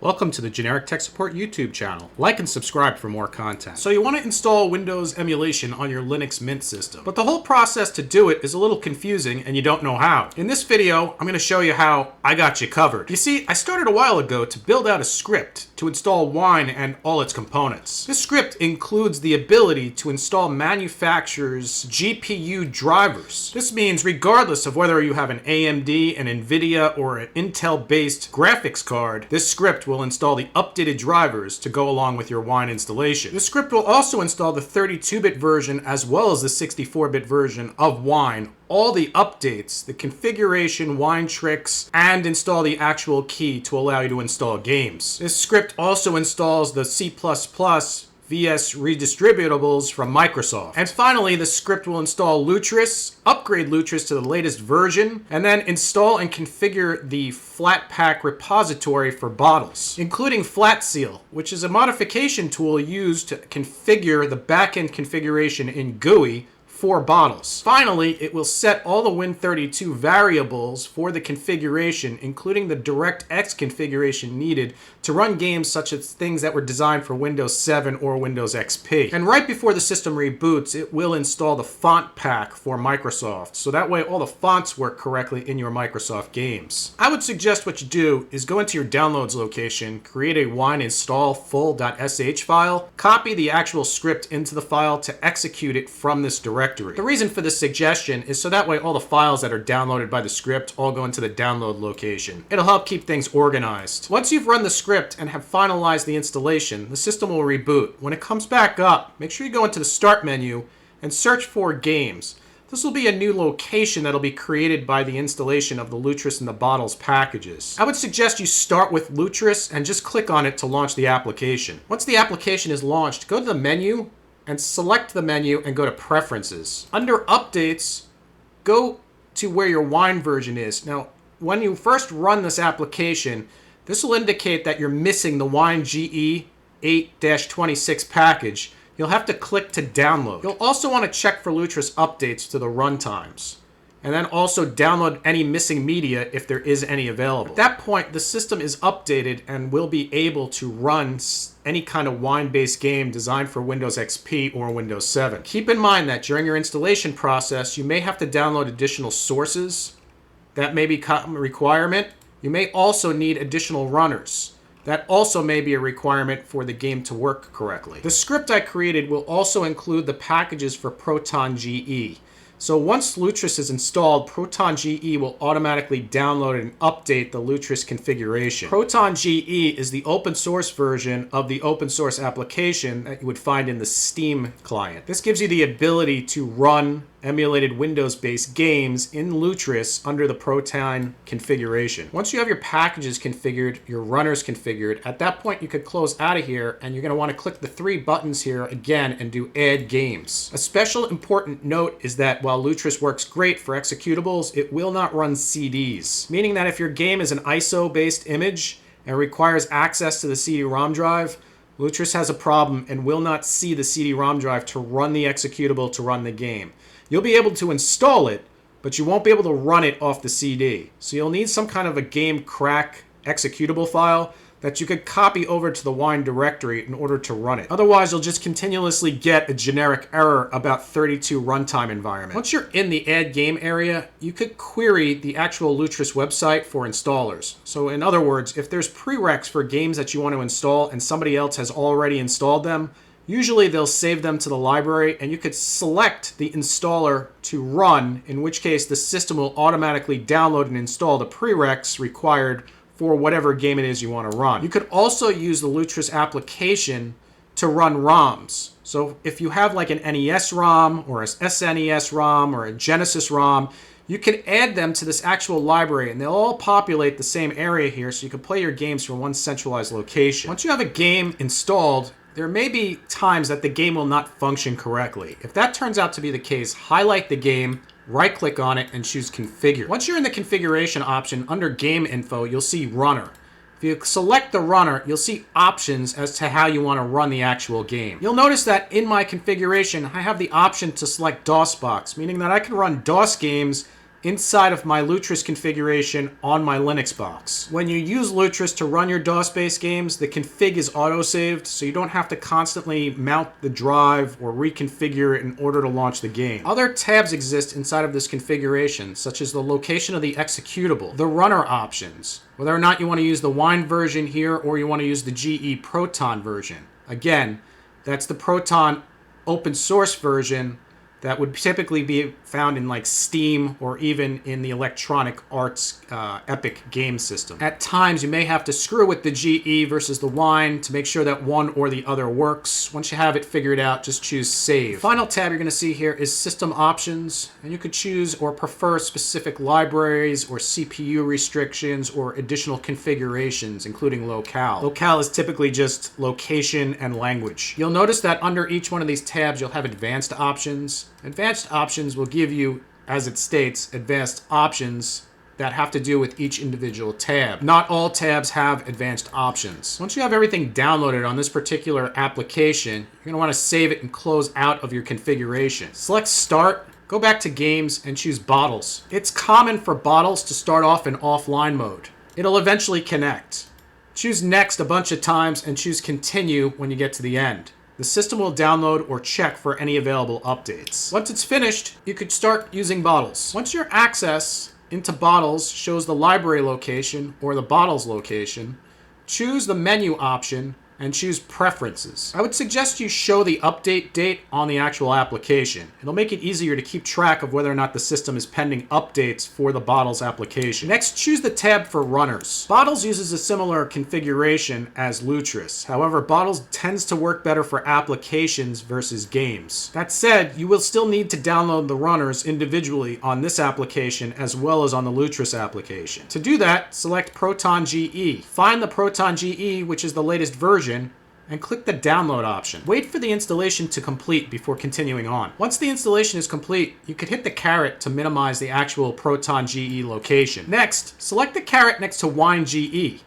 Welcome to the Generic Tech Support YouTube channel. Like and subscribe for more content. So you want to install Windows emulation on your Linux Mint system, but the whole process to do it is a little confusing and you don't know how. In this video, I'm going to show you how I got you covered. You see, I started a while ago to build out a script to install Wine and all its components. This script includes the ability to install manufacturers' GPU drivers. This means regardless of whether you have an AMD, an NVIDIA, or an Intel-based graphics card, this script will install the updated drivers to go along with your Wine installation. The script will also install the 32-bit version as well as the 64-bit version of Wine, all the updates, the configuration, Wine tricks, and install the actual key to allow you to install games. This script also installs the C++ VS redistributables from Microsoft. And finally, the script will install Lutris, upgrade Lutris to the latest version, and then install and configure the Flatpak repository for bottles, including FlatSeal, which is a modification tool used to configure the backend configuration in GUI for bottles. Finally, it will set all the Win32 variables for the configuration, including the DirectX configuration needed to run games such as things that were designed for Windows 7 or Windows XP. And right before the system reboots, it will install the font pack for Microsoft, so that way all the fonts work correctly in your Microsoft games. I would suggest what you do is go into your downloads location, create a wine install full.sh file, copy the actual script into the file to execute it from this directory. The reason for this suggestion is so that way all the files that are downloaded by the script all go into the download location. It'll help keep things organized. Once you've run the script and have finalized the installation, the system will reboot. When it comes back up, make sure you go into the Start menu and search for Games. This will be a new location that'll be created by the installation of the Lutris and the Bottles packages. I would suggest you start with Lutris and just click on it to launch the application. Once the application is launched, go to the menu and select the menu and go to Preferences. Under Updates, go to where your Wine version is. Now, when you first run this application, this will indicate that you're missing the Wine GE 8-26 package. You'll have to click to download. You'll also want to check for Lutris updates to the runtimes, and then also download any missing media if there is any available. At that point, the system is updated and will be able to run any kind of Wine-based game designed for Windows XP or Windows 7. Keep in mind that during your installation process, you may have to download additional sources. That may become a requirement. You may also need additional runners. That also may be a requirement for the game to work correctly. The script I created will also include the packages for proton-Ge. So once Lutris is installed, proton-Ge will automatically download and update the Lutris configuration. proton-Ge is the open source version of the open source application that you would find in the Steam client. This gives you the ability to run emulated Windows-based games in Lutris under the Proton configuration. Once you have your packages configured, your runners configured, at that point you could close out of here and you're going to want to click the three buttons here again and do Add Games. A special important note is that while Lutris works great for executables, it will not run CDs, meaning that if your game is an ISO-based image and requires access to the CD-ROM drive, Lutris has a problem and will not see the CD-ROM drive to run the executable to run the game. You'll be able to install it, but you won't be able to run it off the CD. So you'll need some kind of a game crack executable file that you could copy over to the Wine directory in order to run it. Otherwise, you'll just continuously get a generic error about 32 runtime environment. Once you're in the Add Game area, you could query the actual Lutris website for installers. So in other words, if there's prereqs for games that you want to install and somebody else has already installed them, usually they'll save them to the library and you could select the installer to run, in which case the system will automatically download and install the prereqs required for whatever game it is you want to run. You could also use the Lutris application to run ROMs. So if you have like an NES ROM or a SNES ROM or a Genesis ROM, you can add them to this actual library and they'll all populate the same area here so you can play your games from one centralized location. Once you have a game installed, there may be times that the game will not function correctly. If that turns out to be the case, highlight the game, right-click on it, and choose Configure. Once you're in the configuration option, under Game Info, you'll see Runner. If you select the runner, you'll see options as to how you want to run the actual game. You'll notice that in my configuration, I have the option to select DOSBox, meaning that I can run DOS games inside of my Lutris configuration on my Linux box. When you use Lutris to run your DOS-based games, the config is auto-saved, so you don't have to constantly mount the drive or reconfigure it in order to launch the game. Other tabs exist inside of this configuration, such as the location of the executable, the runner options, whether or not you want to use the Wine version here or you want to use the GE Proton version. Again, that's the Proton open source version that would typically be found in like Steam or even in the Electronic Arts Epic game system. At times, you may have to screw with the GE versus the Wine to make sure that one or the other works. Once you have it figured out, just choose Save. The final tab you're going to see here is System Options, and you could choose or prefer specific libraries or CPU restrictions or additional configurations, including locale. Locale is typically just location and language. You'll notice that under each one of these tabs, you'll have advanced options. Advanced options will give you, as it states, advanced options that have to do with each individual tab. Not all tabs have advanced options. Once you have everything downloaded on this particular application, you're going to want to save it and close out of your configuration. Select Start, go back to Games, and choose Bottles. It's common for Bottles to start off in offline mode. It'll eventually connect. Choose Next a bunch of times and choose Continue when you get to the end. The system will download or check for any available updates. Once it's finished, you could start using Bottles. Once your access into Bottles shows the library location or the Bottles location, choose the menu option and choose Preferences. I would suggest you show the update date on the actual application. It'll make it easier to keep track of whether or not the system is pending updates for the Bottles application. Next, choose the tab for runners. Bottles uses a similar configuration as Lutris. However, Bottles tends to work better for applications versus games. That said, you will still need to download the runners individually on this application as well as on the Lutris application. To do that, select proton-Ge. Find the proton-Ge, which is the latest version, and click the download option. Wait for the installation to complete before continuing on. Once the installation is complete, you could hit the caret to minimize the actual proton-Ge location. Next, select the caret next to Wine-Ge.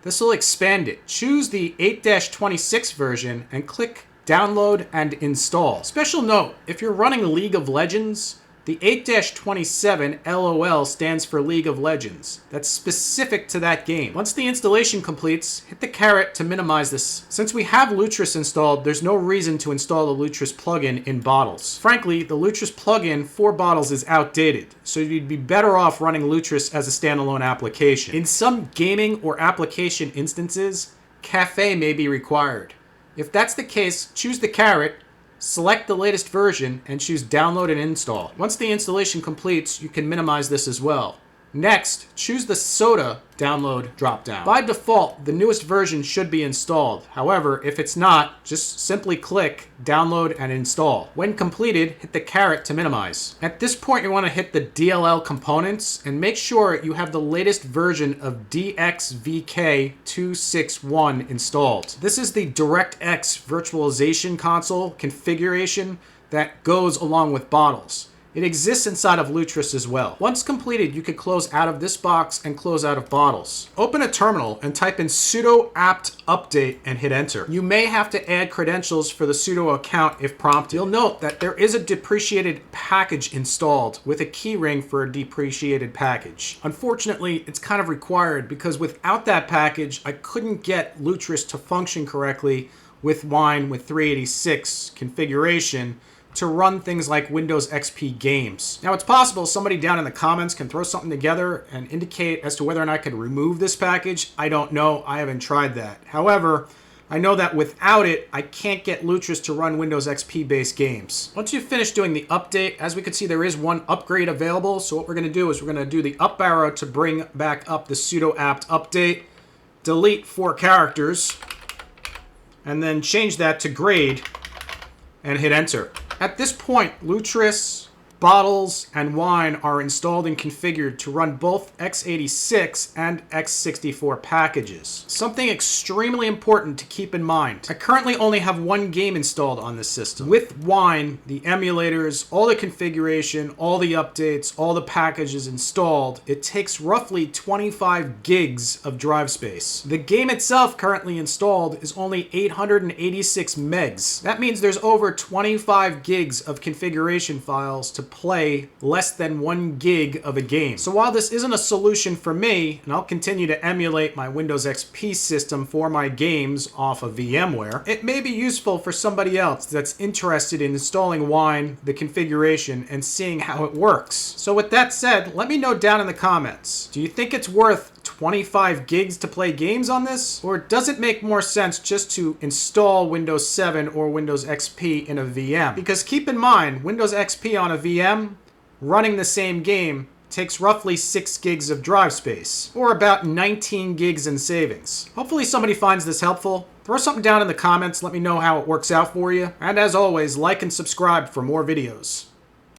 This will expand it. Choose the 8-26 version and click Download and Install. Special note, if you're running League of Legends, the 8-27 LOL stands for League of Legends. That's specific to that game. Once the installation completes, hit the caret to minimize this. Since we have Lutris installed, there's no reason to install the Lutris plugin in Bottles. Frankly, the Lutris plugin for Bottles is outdated, so you'd be better off running Lutris as a standalone application. In some gaming or application instances, Cafe may be required. If that's the case, choose the caret, select the latest version, and choose Download and Install. Once the installation completes, you can minimize this as well. Next, choose the Soda download dropdown. By default, the newest version should be installed. However, if it's not, just simply click Download and Install. When completed, hit the caret to minimize. At this point, you want to hit the DLL components and make sure you have the latest version of DXVK 261 installed. This is the DirectX virtualization console configuration that goes along with Bottles. It exists inside of Lutris as well. Once completed, you could close out of this box and close out of Bottles. Open a terminal and type in sudo apt update and hit enter. You may have to add credentials for the sudo account if prompted. You'll note that there is a depreciated package installed with a keyring for a depreciated package. Unfortunately, it's kind of required because without that package, I couldn't get Lutris to function correctly with Wine with 386 configuration to run things like Windows XP games. Now, it's possible somebody down in the comments can throw something together and indicate as to whether or not I could remove this package. I don't know. I haven't tried that. However, I know that without it, I can't get Lutris to run Windows XP-based games. Once you've finished doing the update, as we can see, there is one upgrade available. So what we're going to do is we're going to do the up arrow to bring back up the sudo-apt update, delete 4 characters, and then change that to grade and hit enter. At this point, Lutris, Bottles, and Wine are installed and configured to run both x86 and x64 packages. Something extremely important to keep in mind. I currently only have one game installed on this system. With Wine, the emulators, all the configuration, all the updates, all the packages installed, it takes roughly 25 gigs of drive space. The game itself currently installed is only 886 megs. That means there's over 25 gigs of configuration files to play less than 1 gig of a game. So while this isn't a solution for me, and I'll continue to emulate my Windows XP system for my games off of VMware, it may be useful for somebody else that's interested in installing Wine, the configuration, and seeing how it works. So with that said, let me know down in the comments. Do you think it's worth 25 gigs to play games on this? Or does it make more sense just to install Windows 7 or Windows XP in a VM? Because keep in mind, Windows XP on a VM running the same game takes roughly 6 gigs of drive space, or about 19 gigs in savings. Hopefully somebody finds this helpful. Throw something down in the comments, let me know how it works out for you. And as always, like and subscribe for more videos.